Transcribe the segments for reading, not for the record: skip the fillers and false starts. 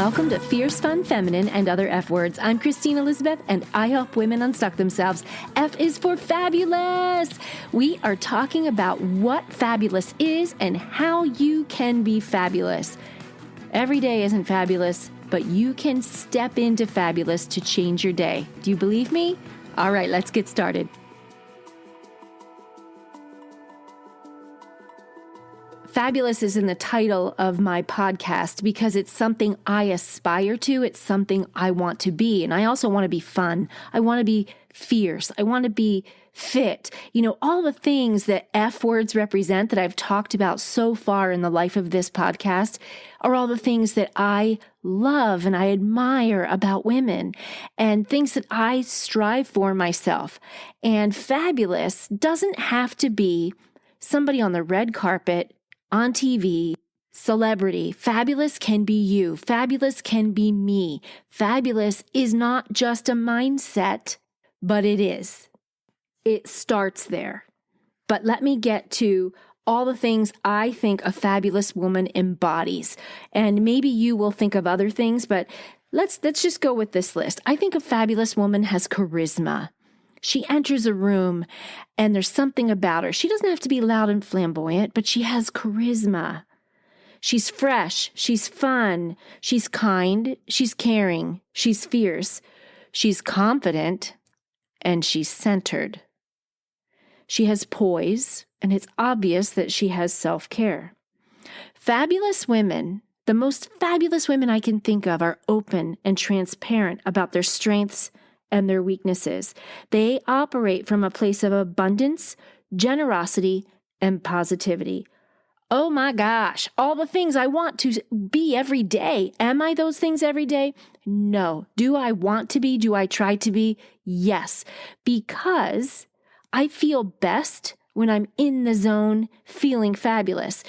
welcome to Fierce, Fun, Feminine, and Other F Words. I'm Christine Elizabeth, and I help women unstuck themselves. F is for fabulous. We are talking about what fabulous is and how you can be fabulous. Every day isn't fabulous, but you can step into fabulous to change your day. Do you believe me? All right, let's get started. Fabulous is in the title of my podcast because it's something I aspire to. It's something I want to be. And I also want to be fun. I want to be fierce. I want to be fit. You know, all the things that F words represent that I've talked about so far in the life of this podcast are all the things that I love and I admire about women and things that I strive for myself. And fabulous doesn't have to be somebody on the red carpet, on TV, celebrity. Fabulous can be you. Fabulous can be me. Fabulous is not just a mindset, but it is. It starts there. But let me get to all the things I think a fabulous woman embodies. And maybe you will think of other things, but let's just go with this list. I think a fabulous woman has charisma. She enters a room and there's something about her. She doesn't have to be loud and flamboyant, but she has charisma. She's fresh. She's fun. She's kind. She's caring. She's fierce. She's confident and she's centered. She has poise, and it's obvious that she has self-care. Fabulous women, the most fabulous women I can think of, are open and transparent about their strengths and their weaknesses. They operate from a place of abundance, generosity, and positivity. Oh my gosh, all the things I want to be every day. Am I those things every day? No. Do I want to be? Do I try to be? Yes. Because I feel best when I'm in the zone feeling fabulous.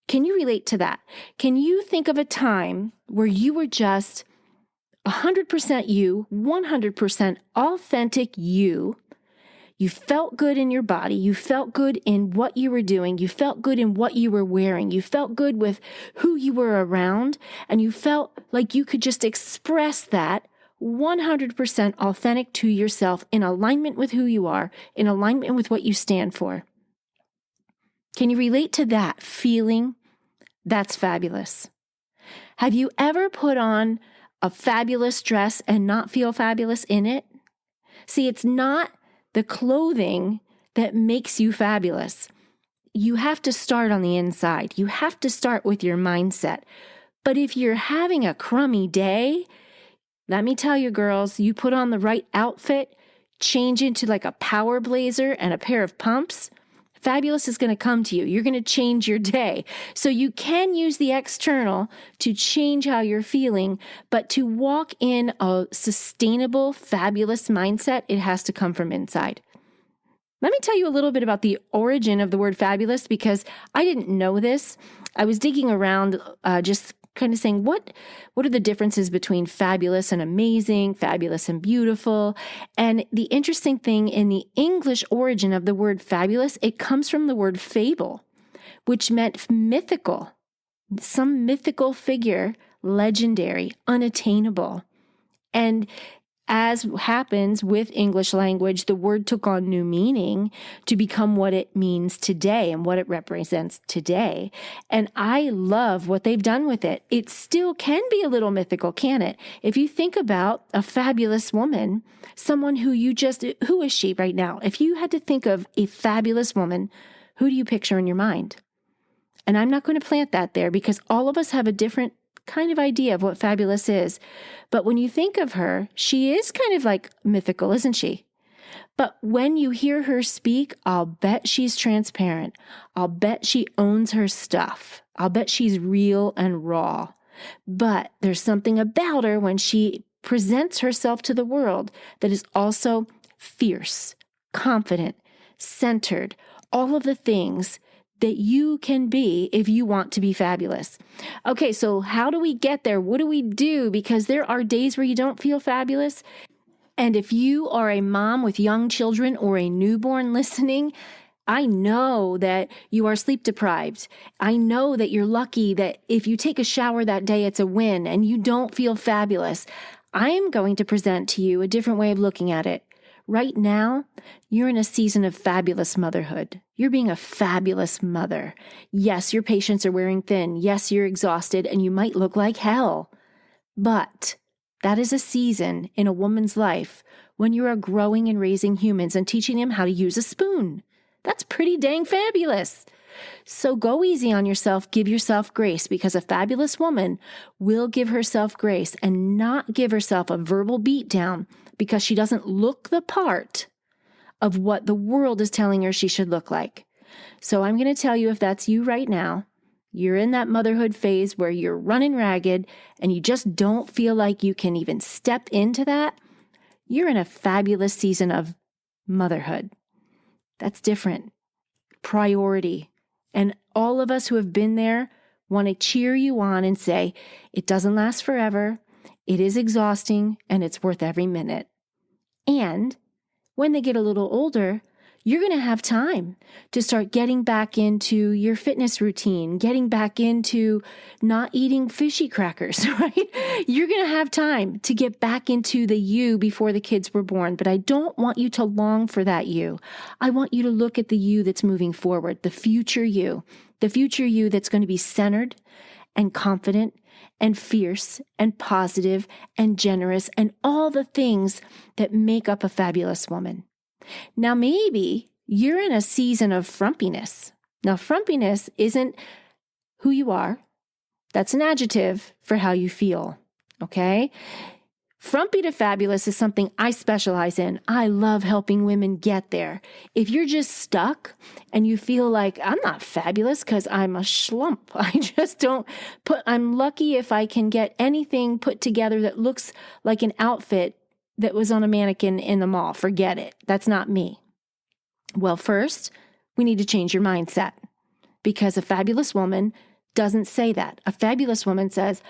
Can you relate to that? Can you think of a time where you were just 100% you, 100% authentic you? You felt good in your body. You felt good in what you were doing. You felt good in what you were wearing. You felt good with who you were around. And you felt like you could just express that 100% authentic to yourself, in alignment with who you are, in alignment with what you stand for. Can you relate to that feeling? That's fabulous. Have you ever put on a fabulous dress and not feel fabulous in it? See, it's not the clothing that makes you fabulous. You have to start on the inside. You have to start with your mindset. But if you're having a crummy day, let me tell you, girls, you put on the right outfit, change into like a power blazer and a pair of pumps, fabulous is going to come to you. You're going to change your day. So you can use the external to change how you're feeling, but to walk in a sustainable, fabulous mindset, it has to come from inside. Let me tell you a little bit about the origin of the word fabulous, because I didn't know this. I was digging around, just kind of saying, what are the differences between fabulous and amazing, fabulous and beautiful? And the interesting thing, in the English origin of the word fabulous, it comes from the word fable, which meant mythical, some mythical figure, legendary, unattainable. And as happens with English language, the word took on new meaning to become what it means today and what it represents today. And I love what they've done with it. It still can be a little mythical, can it? If you think about a fabulous woman, someone who who is she right now? If you had to think of a fabulous woman, who do you picture in your mind? And I'm not going to plant that there because all of us have a different kind of idea of what fabulous is. But when you think of her, she is kind of like mythical, isn't she? But when you hear her speak, I'll bet she's transparent. I'll bet she owns her stuff. I'll bet she's real and raw. But there's something about her when she presents herself to the world that is also fierce, confident, centered, all of the things that you can be if you want to be fabulous. Okay, so how do we get there? What do we do? Because there are days where you don't feel fabulous. And if you are a mom with young children or a newborn listening, I know that you are sleep deprived. I know that you're lucky that if you take a shower that day, it's a win and you don't feel fabulous. I am going to present to you a different way of looking at it. Right now, you're in a season of fabulous motherhood. You're being a fabulous mother. Yes, your patients are wearing thin. Yes, you're exhausted and you might look like hell. But that is a season in a woman's life when you are growing and raising humans and teaching them how to use a spoon. That's pretty dang fabulous. So go easy on yourself, give yourself grace, because a fabulous woman will give herself grace and not give herself a verbal beatdown because she doesn't look the part of what the world is telling her she should look like. So I'm going to tell you, if that's you right now, you're in that motherhood phase where you're running ragged and you just don't feel like you can even step into that, you're in a fabulous season of motherhood. That's different. Priority. And all of us who have been there want to cheer you on and say, it doesn't last forever, it is exhausting, and it's worth every minute. And when they get a little older, you're going to have time to start getting back into your fitness routine, getting back into not eating fishy crackers, right? You're going to have time to get back into the you before the kids were born. But I don't want you to long for that you. I want you to look at the you that's moving forward, the future you that's going to be centered and confident and fierce and positive and generous and all the things that make up a fabulous woman. Now, maybe you're in a season of frumpiness. Now, frumpiness isn't who you are. That's an adjective for how you feel, okay? Frumpy to fabulous is something I specialize in. I love helping women get there. If you're just stuck and you feel like I'm not fabulous because I'm a schlump, I'm lucky if I can get anything put together that looks like an outfit that was on a mannequin in the mall. Forget it. That's not me. Well, first, we need to change your mindset, because a fabulous woman doesn't say that. A fabulous woman says,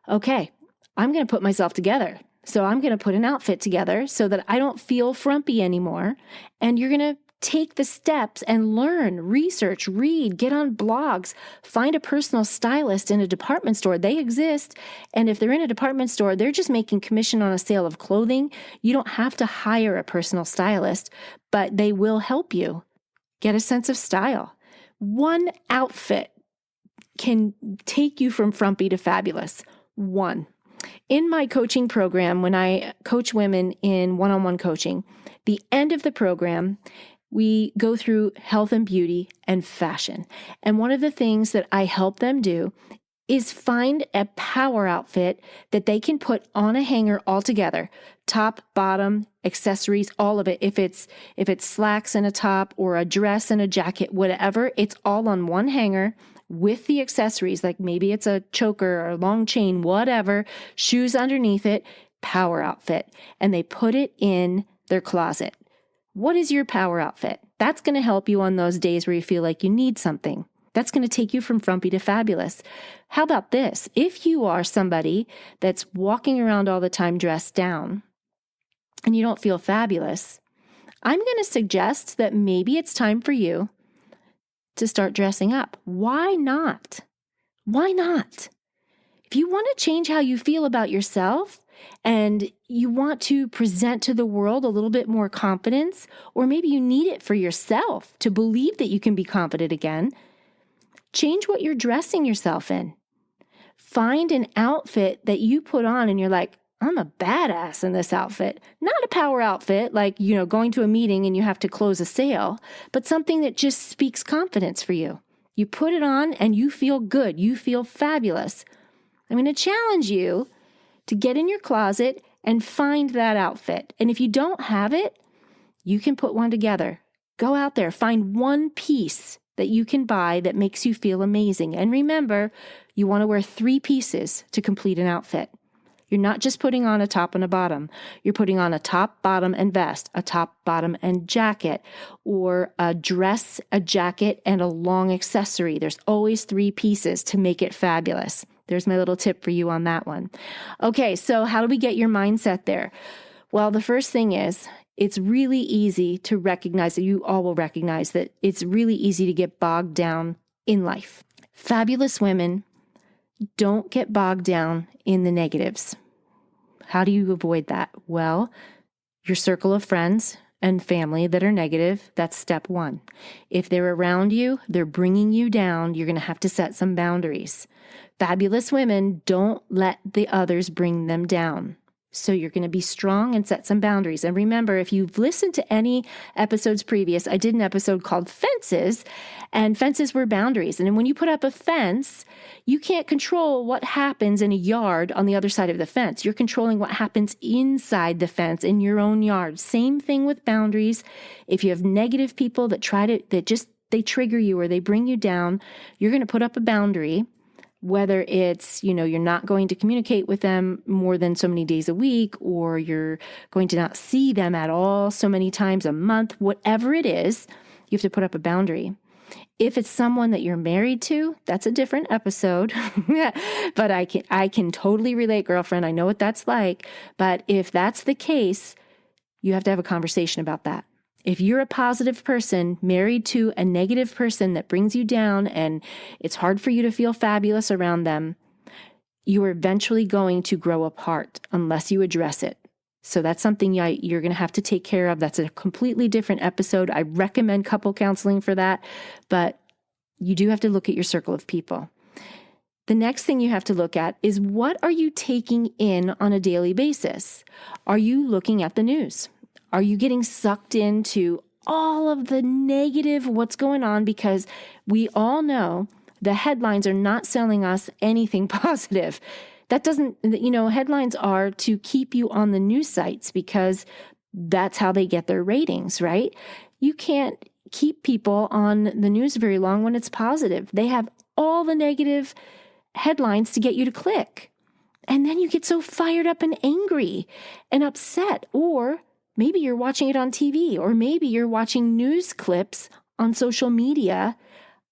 okay, I'm going to put myself together. So I'm going to put an outfit together so that I don't feel frumpy anymore. And you're going to take the steps and learn, research, read, get on blogs, find a personal stylist in a department store. They exist. And if they're in a department store, they're just making commission on a sale of clothing. You don't have to hire a personal stylist, but they will help you get a sense of style. One outfit can take you from frumpy to fabulous. One. In my coaching program, when I coach women in one-on-one coaching, the end of the program, we go through health and beauty and fashion. And one of the things that I help them do is find a power outfit that they can put on a hanger all together. Top, bottom, accessories, all of it. If it's slacks and a top or a dress and a jacket, whatever, it's all on one hanger with the accessories, like maybe it's a choker or a long chain, whatever, shoes underneath it, power outfit. And they put it in their closet. What is your power outfit? That's going to help you on those days where you feel like you need something. That's going to take you from frumpy to fabulous. How about this? If you are somebody that's walking around all the time dressed down and you don't feel fabulous, I'm going to suggest that maybe it's time for you to start dressing up. Why not? Why not? If you want to change how you feel about yourself and you want to present to the world a little bit more confidence, or maybe you need it for yourself to believe that you can be confident again, change what you're dressing yourself in. Find an outfit that you put on and you're like, I'm a badass in this outfit. Not a power outfit like, going to a meeting and you have to close a sale, but something that just speaks confidence for you. You put it on and you feel good. You feel fabulous. I'm going to challenge you to get in your closet and find that outfit. And if you don't have it, you can put one together. Go out there, find one piece that you can buy that makes you feel amazing. And remember, you want to wear 3 pieces to complete an outfit. You're not just putting on a top and a bottom. You're putting on a top, bottom, and vest, a top, bottom, and jacket, or a dress, a jacket, and a long accessory. There's always 3 pieces to make it fabulous. There's my little tip for you on that one. Okay, so how do we get your mindset there? Well, the first thing is It's really easy to recognize that you all will recognize that it's really easy to get bogged down in life. Fabulous women don't get bogged down in the negatives. How do you avoid that? Well, your circle of friends and family that are negative, that's step one. If they're around you, they're bringing you down, you're going to have to set some boundaries. Fabulous women don't let the others bring them down. So you're going to be strong and set some boundaries. And remember, if you've listened to any episodes previous, I did an episode called Fences, and fences were boundaries. And when you put up a fence, you can't control what happens in a yard on the other side of the fence. You're controlling what happens inside the fence in your own yard. Same thing with boundaries. If you have negative people that they trigger you or they bring you down, you're going to put up a boundary. Whether it's, you're not going to communicate with them more than so many days a week, or you're going to not see them at all so many times a month, whatever it is, you have to put up a boundary. If it's someone that you're married to, that's a different episode. But I can totally relate, girlfriend. I know what that's like. But if that's the case, you have to have a conversation about that. If you're a positive person married to a negative person that brings you down and it's hard for you to feel fabulous around them, you are eventually going to grow apart unless you address it. So that's something you're going to have to take care of. That's a completely different episode. I recommend couple counseling for that, but you do have to look at your circle of people. The next thing you have to look at is, what are you taking in on a daily basis? Are you looking at the news? Are you getting sucked into all of the negative, what's going on? Because we all know the headlines are not selling us anything positive. That doesn't, headlines are to keep you on the news sites because that's how they get their ratings, right? You can't keep people on the news very long when it's positive. They have all the negative headlines to get you to click. And then you get so fired up and angry and upset, or maybe you're watching it on TV, or maybe you're watching news clips on social media.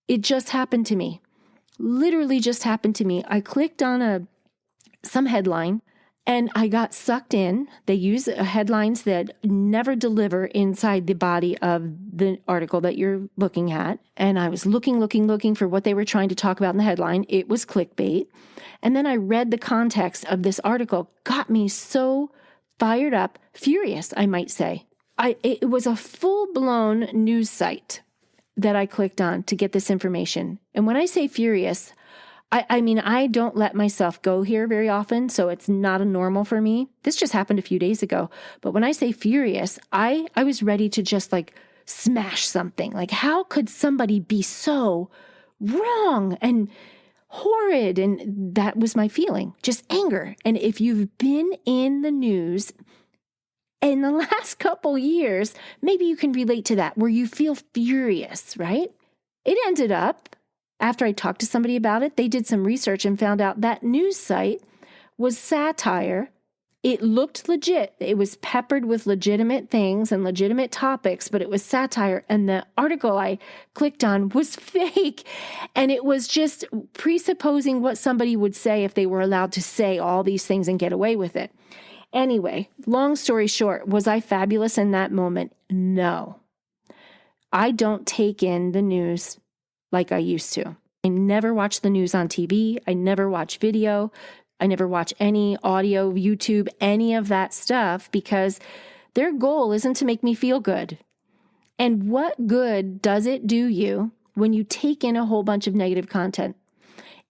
It just happened to me. Literally just happened to me. I clicked on some headline and I got sucked in. They use headlines that never deliver inside the body of the article that you're looking at. And I was looking for what they were trying to talk about in the headline. It was clickbait. And then I read the context of this article, got me so fired up, furious, I might say. It was a full-blown news site that I clicked on to get this information. And when I say furious, I mean, I don't let myself go here very often, so it's not a normal for me. This just happened a few days ago. But when I say furious, I was ready to just smash something. How could somebody be so wrong and horrid? And that was my feeling, just anger. And if you've been in the news in the last couple years, maybe you can relate to that, where you feel furious, right? It ended up, after I talked to somebody about it, they did some research and found out that news site was satire. It looked legit. It was peppered with legitimate things and legitimate topics, but it was satire. And the article I clicked on was fake. And it was just presupposing what somebody would say if they were allowed to say all these things and get away with it. Anyway, long story short, was I fabulous in that moment? No. I don't take in the news like I used to. I never watch the news on TV. I never watch video. I never watch any audio, YouTube, any of that stuff, because their goal isn't to make me feel good. And what good does it do you when you take in a whole bunch of negative content?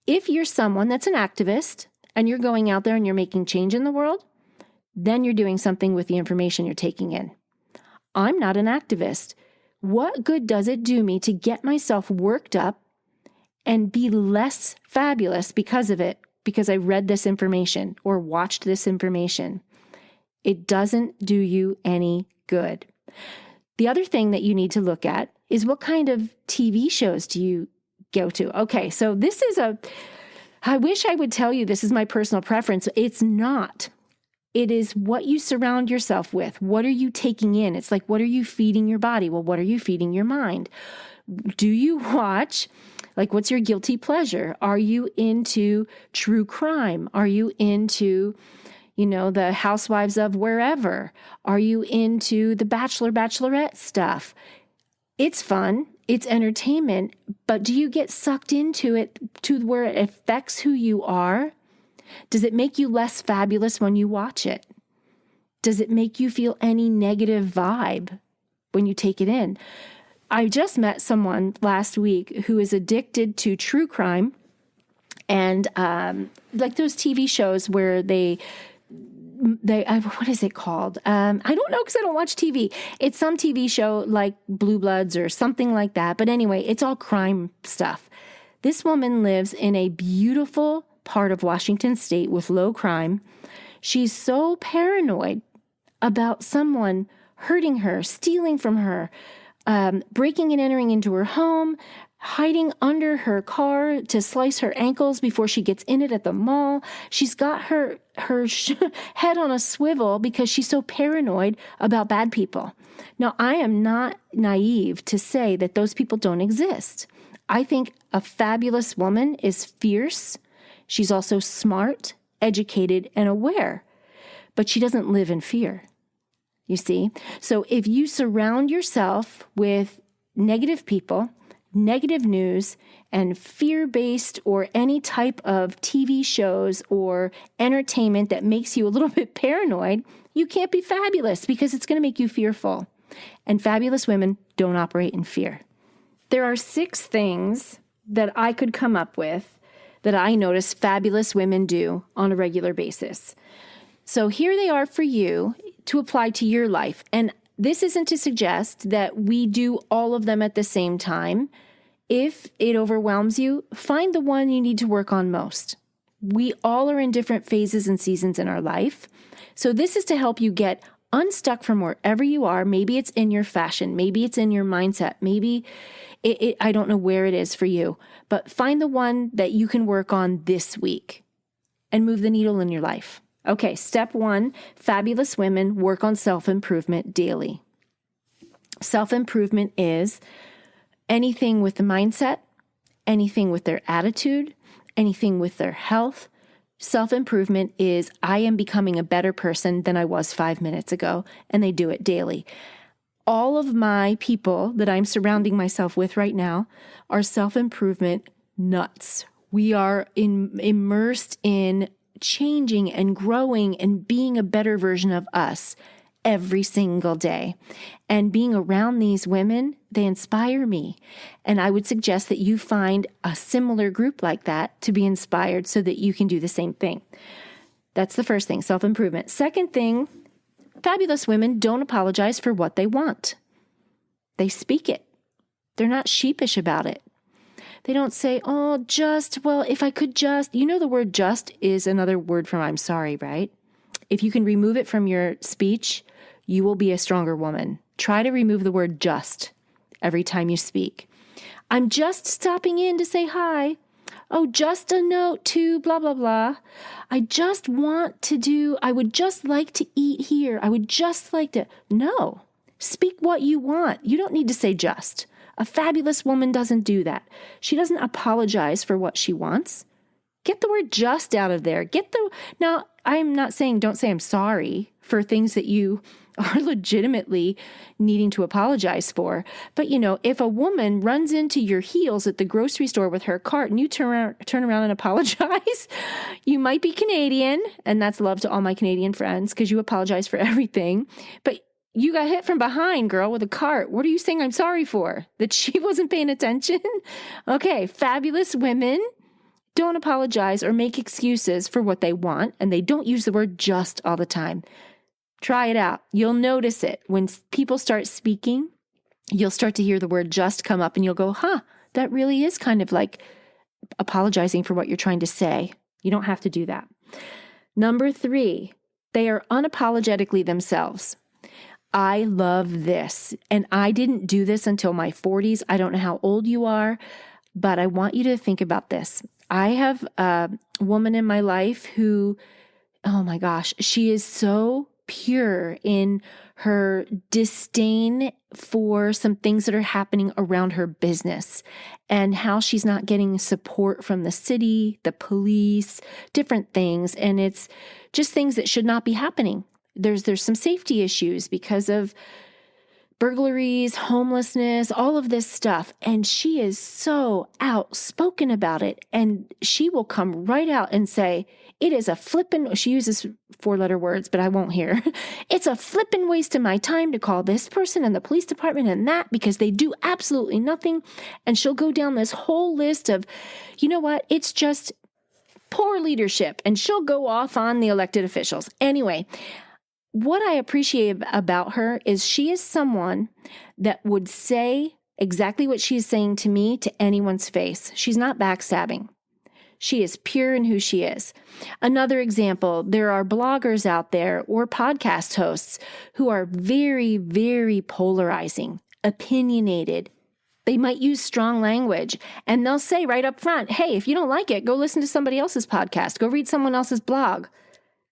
If you're someone that's an activist and you're going out there and you're making change in the world, then you're doing something with the information you're taking in. I'm not an activist. What good does it do me to get myself worked up and be less fabulous because of it, because I read this information or watched this information? It doesn't do you any good. The other thing that you need to look at is, what kind of TV shows do you go to? Okay, so this is I wish I would tell you this is my personal preference. It's not. It is what you surround yourself with. What are you taking in? It's like, what are you feeding your body? Well, what are you feeding your mind? Do you watch, what's your guilty pleasure? Are you into true crime? Are you into, the housewives of wherever? Are you into the Bachelor, Bachelorette stuff? It's fun. It's entertainment. But do you get sucked into it to where it affects who you are? Does it make you less fabulous when you watch it? Does it make you feel any negative vibe when you take it in? I just met someone last week who is addicted to true crime and like those TV shows where what is it called? I don't know because I don't watch TV. It's some TV show like Blue Bloods or something like that. But anyway, it's all crime stuff. This woman lives in a beautiful part of Washington State with low crime. She's so paranoid about someone hurting her, stealing from her, breaking and entering into her home, hiding under her car to slice her ankles before she gets in it at the mall. She's got her head on a swivel because she's so paranoid about bad people. Now, I am not naive to say that those people don't exist. I think a fabulous woman is fierce. She's also smart, educated, and aware, but she doesn't live in fear. You see? So if you surround yourself with negative people, negative news, and fear-based or any type of TV shows or entertainment that makes you a little bit paranoid, you can't be fabulous because it's going to make you fearful. And fabulous women don't operate in fear. There are 6 things that I could come up with that I notice fabulous women do on a regular basis. So here they are for you to apply to your life. And this isn't to suggest that we do all of them at the same time. If it overwhelms you, find the one you need to work on most. We all are in different phases and seasons in our life. So this is to help you get unstuck from wherever you are. Maybe it's in your fashion. Maybe it's in your mindset. Maybe I don't know where it is for you, but find the one that you can work on this week and move the needle in your life. Okay, step 1, fabulous women work on self-improvement daily. Self-improvement is anything with the mindset, anything with their attitude, anything with their health. Self-improvement is I am becoming a better person than I was 5 minutes ago, and they do it daily. All of my people that I'm surrounding myself with right now are self-improvement nuts. We are immersed in changing and growing and being a better version of us every single day. And being around these women, they inspire me. And I would suggest that you find a similar group like that to be inspired so that you can do the same thing. That's the first thing, self-improvement. Second thing, fabulous women don't apologize for what they want. They speak it. They're not sheepish about it. They don't say, if I could just, the word just is another word from I'm sorry, right? If you can remove it from your speech, you will be a stronger woman. Try to remove the word just every time you speak. I'm just stopping in to say hi. Oh, just a note to blah, blah, blah. I would just like to eat here. I would just like to. No, speak what you want. You don't need to say just. A fabulous woman doesn't do that. She doesn't apologize for what she wants. Get the word just out of there. Now, I'm not saying don't say I'm sorry for things that you are legitimately needing to apologize for. But, if a woman runs into your heels at the grocery store with her cart and you turn around and apologize, you might be Canadian, and that's love to all my Canadian friends because you apologize for everything. But you got hit from behind, girl, with a cart. What are you saying I'm sorry for? That she wasn't paying attention? Okay, fabulous women don't apologize or make excuses for what they want, and they don't use the word just all the time. Try it out. You'll notice it. When people start speaking, you'll start to hear the word just come up, and you'll go, that really is kind of like apologizing for what you're trying to say. You don't have to do that. Number 3, they are unapologetically themselves. I love this. And I didn't do this until my 40s. I don't know how old you are, but I want you to think about this. I have a woman in my life who, oh my gosh, she is so pure in her disdain for some things that are happening around her business and how she's not getting support from the city, the police, different things. And it's just things that should not be happening. There's some safety issues because of burglaries, homelessness, all of this stuff. And she is so outspoken about it. And she will come right out and say, it is a flippin', she uses 4-letter words, but I won't hear. It's a flippin' waste of my time to call this person and the police department and that because they do absolutely nothing. And she'll go down this whole list of, you know what? It's just poor leadership. And she'll go off on the elected officials. Anyway, what I appreciate about her is she is someone that would say exactly what she's saying to me to anyone's face. She's not backstabbing. She is pure in who she is. Another example, there are bloggers out there or podcast hosts who are very, very polarizing, opinionated. They might use strong language and they'll say right up front, hey, if you don't like it, go listen to somebody else's podcast. Go read someone else's blog.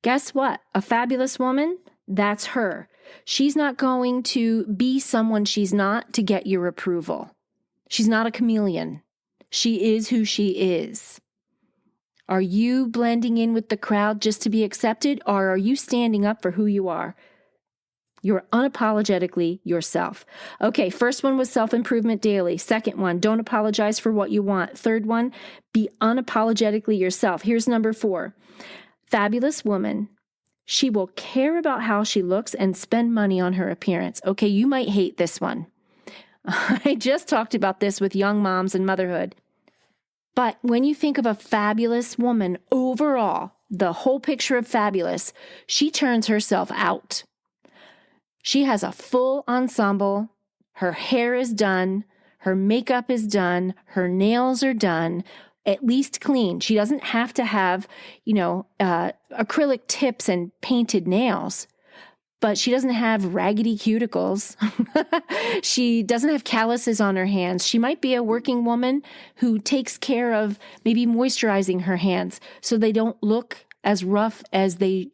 Guess what? A fabulous woman, that's her. She's not going to be someone she's not to get your approval. She's not a chameleon. She is who she is. Are you blending in with the crowd just to be accepted, or are you standing up for who you are? You're unapologetically yourself. Okay, first one was self-improvement daily. Second one, don't apologize for what you want. Third one, be unapologetically yourself. Here's number 4. Fabulous woman. She will care about how she looks and spend money on her appearance. Okay, you might hate this one. I just talked about this with young moms and motherhood. But when you think of a fabulous woman overall, the whole picture of fabulous, she turns herself out. She has a full ensemble. Her hair is done. Her makeup is done. Her nails are done. At least clean. She doesn't have to have, acrylic tips and painted nails, but she doesn't have raggedy cuticles. She doesn't have calluses on her hands. She might be a working woman who takes care of maybe moisturizing her hands so they don't look as rough as they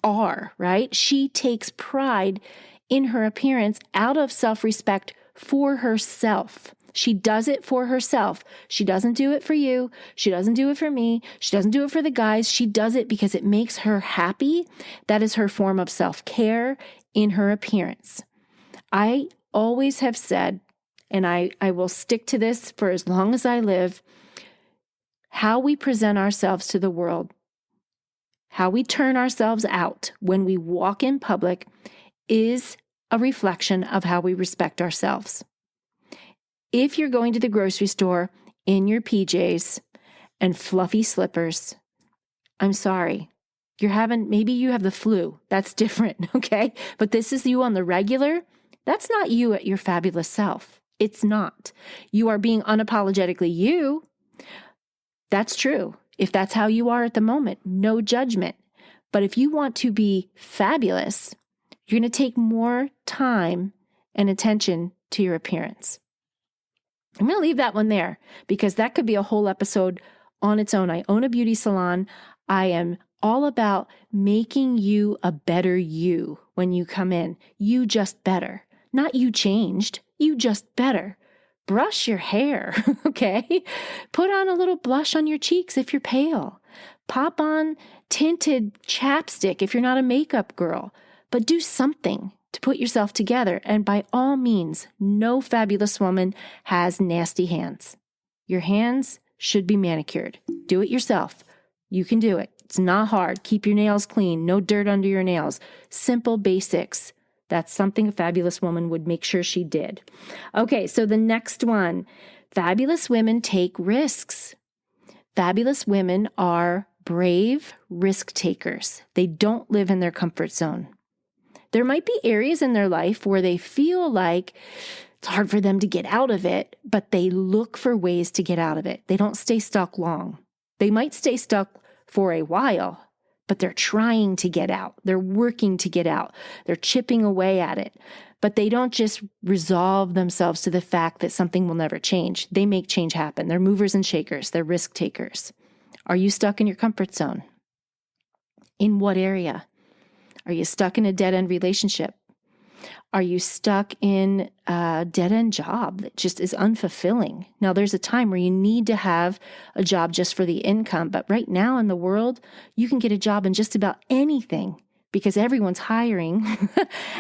are, right? She takes pride in her appearance out of self-respect for herself. She does it for herself. She doesn't do it for you. She doesn't do it for me. She doesn't do it for the guys. She does it because it makes her happy. That is her form of self-care in her appearance. I always have said, and I will stick to this for as long as I live, how we present ourselves to the world, how we turn ourselves out when we walk in public is a reflection of how we respect ourselves. If you're going to the grocery store in your PJs and fluffy slippers, I'm sorry. Maybe you have the flu. That's different, okay? But this is you on the regular. That's not you at your fabulous self. It's not. You are being unapologetically you. That's true. If that's how you are at the moment, no judgment. But if you want to be fabulous, you're going to take more time and attention to your appearance. I'm going to leave that one there because that could be a whole episode on its own. I own a beauty salon. I am all about making you a better you when you come in. You just better. Not you changed. You just better. Brush your hair, okay? Put on a little blush on your cheeks if you're pale. Pop on tinted chapstick if you're not a makeup girl. But do something to put yourself together. And by all means, no fabulous woman has nasty hands. Your hands should be manicured. Do it yourself. You can do it. It's not hard. Keep your nails clean. No dirt under your nails. Simple basics. That's something a fabulous woman would make sure she did. Okay, so the next one. Fabulous women take risks. Fabulous women are brave risk takers. They don't live in their comfort zone. There might be areas in their life where they feel like it's hard for them to get out of it, but they look for ways to get out of it. They don't stay stuck long. They might stay stuck for a while, but they're trying to get out. They're working to get out. They're chipping away at it. But they don't just resolve themselves to the fact that something will never change. They make change happen. They're movers and shakers. They're risk takers. Are you stuck in your comfort zone? In what area? Are you stuck in a dead-end relationship? Are you stuck in a dead-end job that just is unfulfilling? Now, there's a time where you need to have a job just for the income, but right now in the world, you can get a job in just about anything because everyone's hiring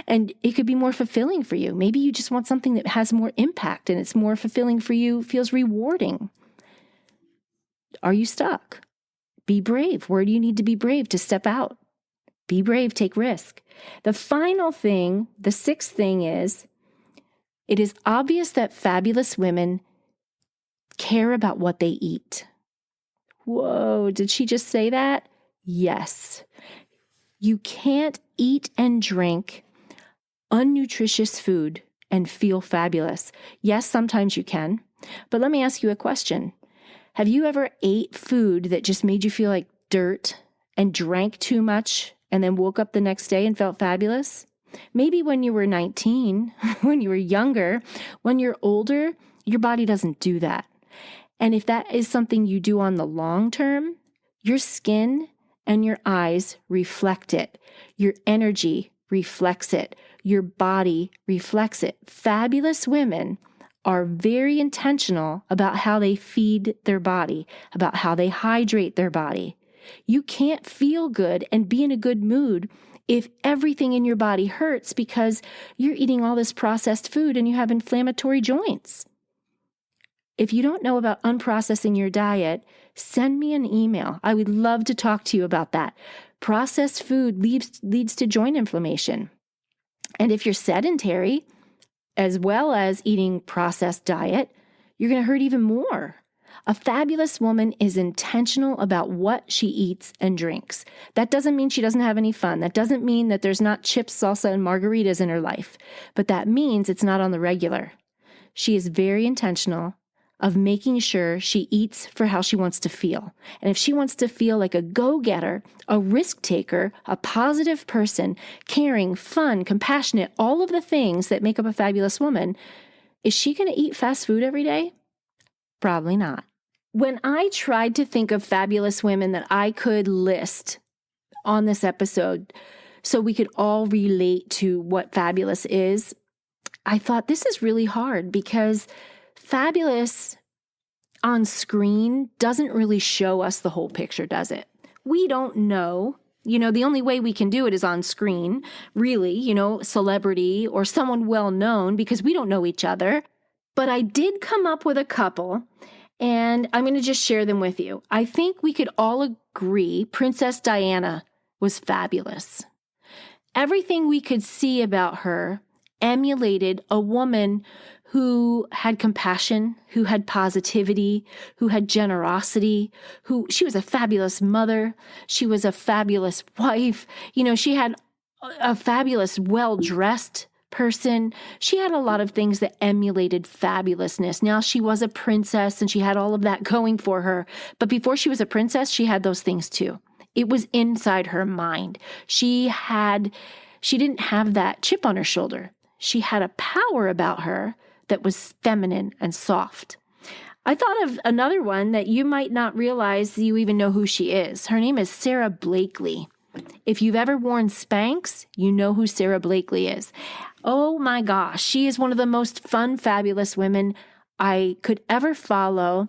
and it could be more fulfilling for you. Maybe you just want something that has more impact and it's more fulfilling for you, feels rewarding. Are you stuck? Be brave. Where do you need to be brave to step out? Be brave, take risk. The final thing, the sixth thing is, it is obvious that fabulous women care about what they eat. Whoa, did she just say that? Yes. You can't eat and drink unnutritious food and feel fabulous. Yes, sometimes you can, but let me ask you a question. Have you ever ate food that just made you feel like dirt and drank too much and then woke up the next day and felt fabulous? Maybe when you were 19, when you were younger. When you're older, your body doesn't do that. And if that is something you do on the long term, your skin and your eyes reflect it. Your energy reflects it. Your body reflects it. Fabulous women are very intentional about how they feed their body, about how they hydrate their body. You can't feel good and be in a good mood if everything in your body hurts because you're eating all this processed food and you have inflammatory joints. If you don't know about unprocessing your diet, send me an email. I would love to talk to you about that. Processed food leads to joint inflammation. And if you're sedentary, as well as eating processed diet, you're going to hurt even more. A fabulous woman is intentional about what she eats and drinks. That doesn't mean she doesn't have any fun. That doesn't mean that there's not chips, salsa, and margaritas in her life. But that means it's not on the regular. She is very intentional of making sure she eats for how she wants to feel. And if she wants to feel like a go-getter, a risk taker, a positive person, caring, fun, compassionate, all of the things that make up a fabulous woman, is she going to eat fast food every day? Probably not. When I tried to think of fabulous women that I could list on this episode so we could all relate to what fabulous is, I thought this is really hard because fabulous on screen doesn't really show us the whole picture, does it? We don't know. The only way we can do it is on screen, really, celebrity or someone well-known because we don't know each other. But I did come up with a couple, and I'm going to just share them with you. I think we could all agree Princess Diana was fabulous. Everything we could see about her emulated a woman who had compassion, who had positivity, who had generosity, she was a fabulous mother. She was a fabulous wife. She had a fabulous, well-dressed person. She had a lot of things that emulated fabulousness. Now she was a princess and she had all of that going for her. But before she was a princess, she had those things too. It was inside her mind. She didn't have that chip on her shoulder. She had a power about her that was feminine and soft. I thought of another one that you might not realize you even know who she is. Her name is Sarah Blakely. If you've ever worn Spanx, you know who Sarah Blakely is. Oh my gosh, she is one of the most fun, fabulous women I could ever follow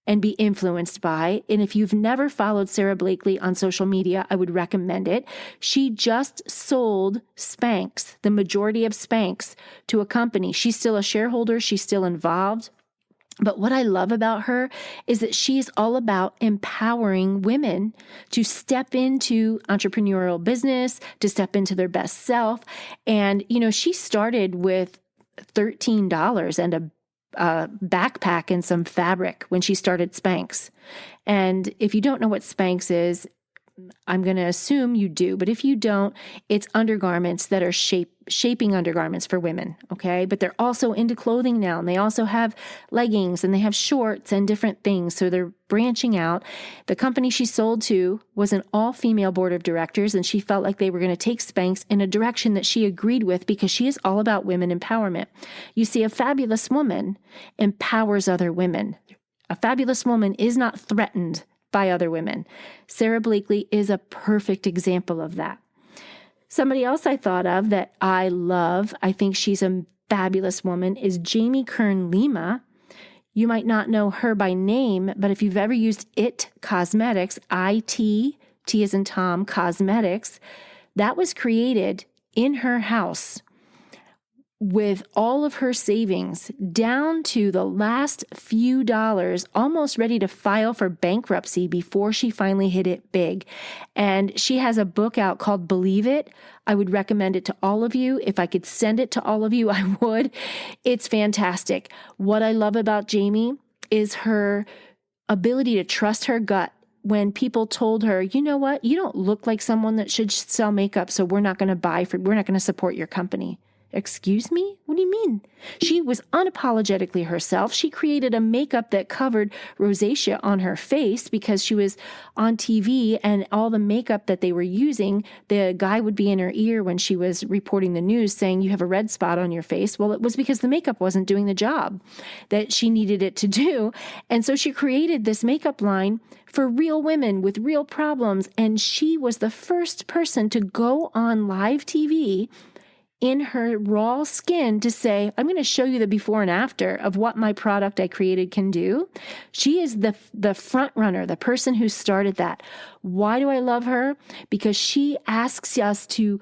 and be influenced by. And if you've never followed Sarah Blakely on social media, I would recommend it. She just sold Spanx, the majority of Spanx, to a company. She's still a shareholder. She's still involved. But what I love about her is that she's all about empowering women to step into entrepreneurial business, to step into their best self. And, she started with $13 and a backpack and some fabric when she started Spanx. And if you don't know what Spanx is, I'm going to assume you do, but if you don't, it's undergarments that are shaping undergarments for women, okay? But they're also into clothing now, and they also have leggings, and they have shorts and different things, so they're branching out. The company she sold to was an all-female board of directors, and she felt like they were going to take Spanx in a direction that she agreed with because she is all about women empowerment. You see, a fabulous woman empowers other women. A fabulous woman is not threatened by other women. Sarah Blakely is a perfect example of that. Somebody else I thought of that I love, I think she's a fabulous woman, is Jamie Kern Lima. You might not know her by name, but if you've ever used IT Cosmetics, IT, T as in Tom, Cosmetics, that was created in her house with all of her savings down to the last few dollars, almost ready to file for bankruptcy before she finally hit it big. And she has a book out called Believe It. I would recommend it to all of you. If I could send it to all of you, I would. It's fantastic. What I love about Jamie is her ability to trust her gut. When people told her, you know what, you don't look like someone that should sell makeup, so we're not going to support your company. Excuse me? What do you mean? She was unapologetically herself. She created a makeup that covered rosacea on her face because she was on TV, and all the makeup that they were using, the guy would be in her ear when she was reporting the news saying, you have a red spot on your face. Well, it was because the makeup wasn't doing the job that she needed it to do. And so she created this makeup line for real women with real problems. And she was the first person to go on live TV in her raw skin to say, I'm going to show you the before and after of what my product I created can do. She is the front runner, the person who started that. Why do I love her? Because she asks us to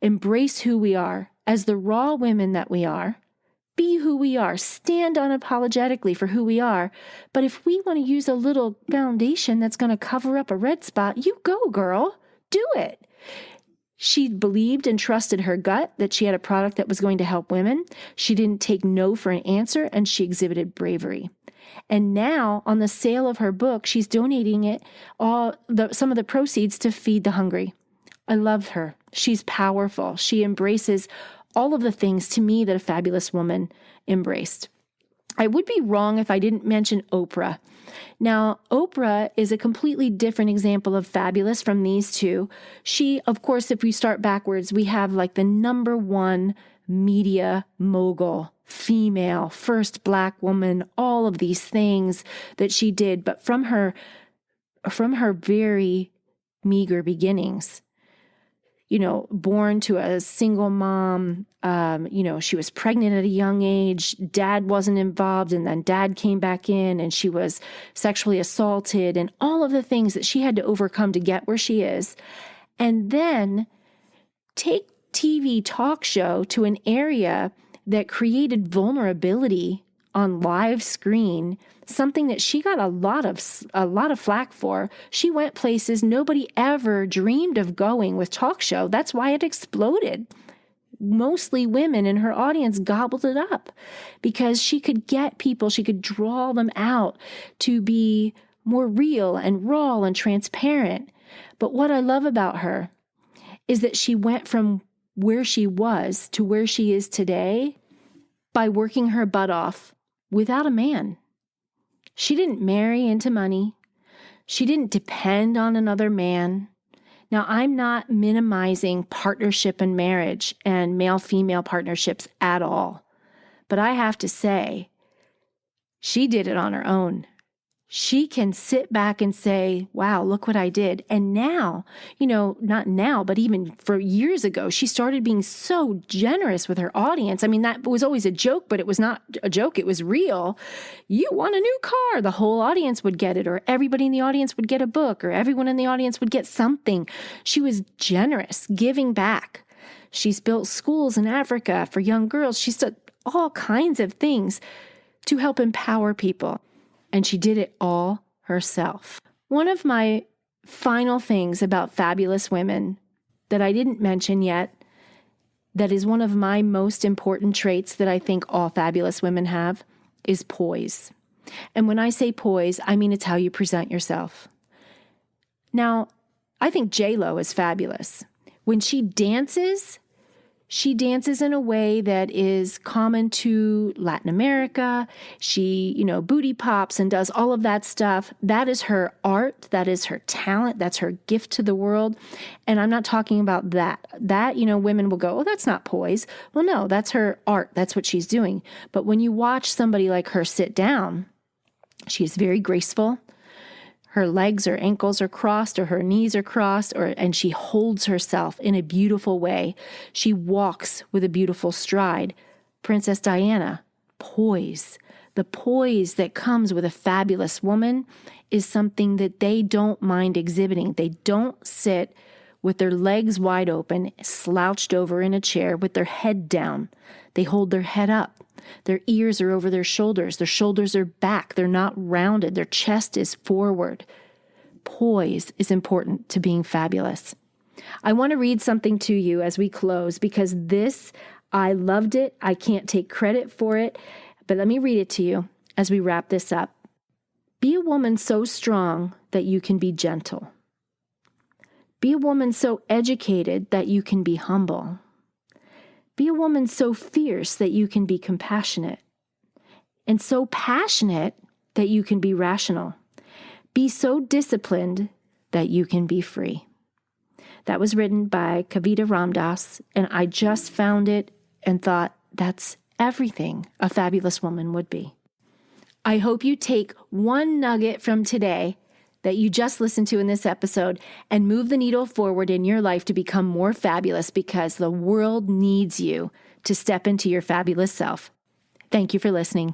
embrace who we are as the raw women that we are. Be who we are. Stand unapologetically for who we are. But if we want to use a little foundation that's going to cover up a red spot, you go, girl. Do it. She believed and trusted her gut that she had a product that was going to help women. She didn't take no for an answer, and she exhibited bravery. And now, on the sale of her book, she's donating it some of the proceeds to feed the hungry. I love her. She's powerful. She embraces all of the things to me that a fabulous woman embraced. I would be wrong if I didn't mention Oprah. Now, Oprah is a completely different example of fabulous from these two. She, of course, if we start backwards, we have like the number one media mogul, female, first Black woman, all of these things that she did. But from her very meager beginnings, born to a single mom, she was pregnant at a young age, dad wasn't involved, and then dad came back in and she was sexually assaulted and all of the things that she had to overcome to get where she is. And then take TV talk show to an area that created vulnerability on live screen, something that she got a lot of flack for. She went places nobody ever dreamed of going with talk show. That's why it exploded. Mostly women in her audience gobbled it up because she could get people, she could draw them out to be more real and raw and transparent. But what I love about her is that she went from where she was to where she is today by working her butt off without a man. She didn't marry into money. She didn't depend on another man. Now, I'm not minimizing partnership and marriage and male-female partnerships at all. But I have to say, she did it on her own. She can sit back and say, wow, look what I did. And now, not now, but even for years ago, she started being so generous with her audience. I mean, that was always a joke, but it was not a joke. It was real. You want a new car, the whole audience would get it, or everybody in the audience would get a book, or everyone in the audience would get something. She was generous, giving back. She's built schools in Africa for young girls. She's done all kinds of things to help empower people. And she did it all herself. One of my final things about fabulous women that I didn't mention yet, that is one of my most important traits that I think all fabulous women have, is poise. And when I say poise, I mean it's how you present yourself. Now, I think J-Lo is fabulous. When she dances in a way that is common to Latin America. She, booty pops and does all of that stuff. That is her art. That is her talent. That's her gift to the world. And I'm not talking about that. That, women will go, oh, that's not poise. Well, no, that's her art. That's what she's doing. But when you watch somebody like her sit down, she is very graceful. her legs or ankles are crossed or her knees are crossed, and she holds herself in a beautiful way. She walks with a beautiful stride. Princess Diana, poise. The poise that comes with a fabulous woman is something that they don't mind exhibiting. They don't sit with their legs wide open, slouched over in a chair with their head down. They hold their head up. Their ears are over their shoulders. Their shoulders are back. They're not rounded. Their chest is forward. Poise is important to being fabulous. I want to read something to you as we close because I loved it. I can't take credit for it, but let me read it to you as we wrap this up. Be a woman so strong that you can be gentle. Be a woman so educated that you can be humble. Be a woman so fierce that you can be compassionate, and so passionate that you can be rational. Be so disciplined that you can be free. That was written by Kavita Ramdas, and I just found it and thought that's everything a fabulous woman would be. I hope you take one nugget from today that you just listened to in this episode and move the needle forward in your life to become more fabulous because the world needs you to step into your fabulous self. Thank you for listening.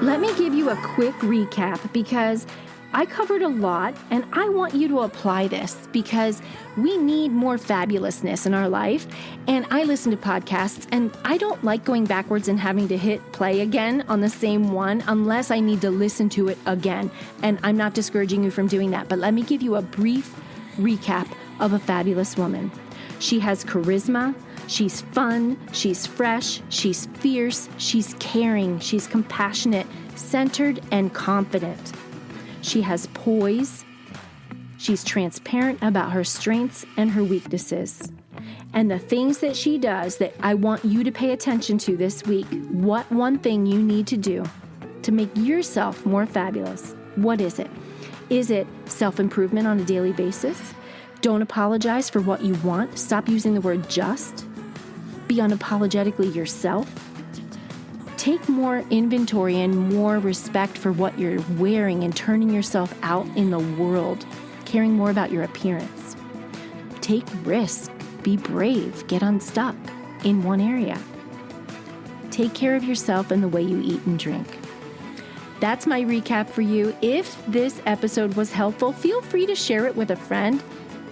Let me give you a quick recap because I covered a lot and I want you to apply this because we need more fabulousness in our life. And I listen to podcasts and I don't like going backwards and having to hit play again on the same one unless I need to listen to it again. And I'm not discouraging you from doing that, but let me give you a brief recap of a fabulous woman. She has charisma. She's fun. She's fresh. She's fierce. She's caring. She's compassionate, centered, and confident. She has poise. She's transparent about her strengths and her weaknesses. And the things that she does that I want you to pay attention to this week, what one thing you need to do to make yourself more fabulous? What is it? Is it self-improvement on a daily basis? Don't apologize for what you want. Stop using the word just. Be unapologetically yourself. Take more inventory and more respect for what you're wearing and turning yourself out in the world, caring more about your appearance. Take risks, be brave, get unstuck in one area. Take care of yourself and the way you eat and drink. That's my recap for you. If this episode was helpful, feel free to share it with a friend.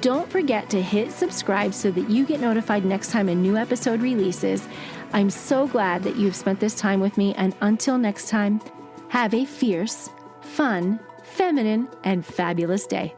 Don't forget to hit subscribe so that you get notified next time a new episode releases. I'm so glad that you've spent this time with me, and until next time, have a fierce, fun, feminine, and fabulous day.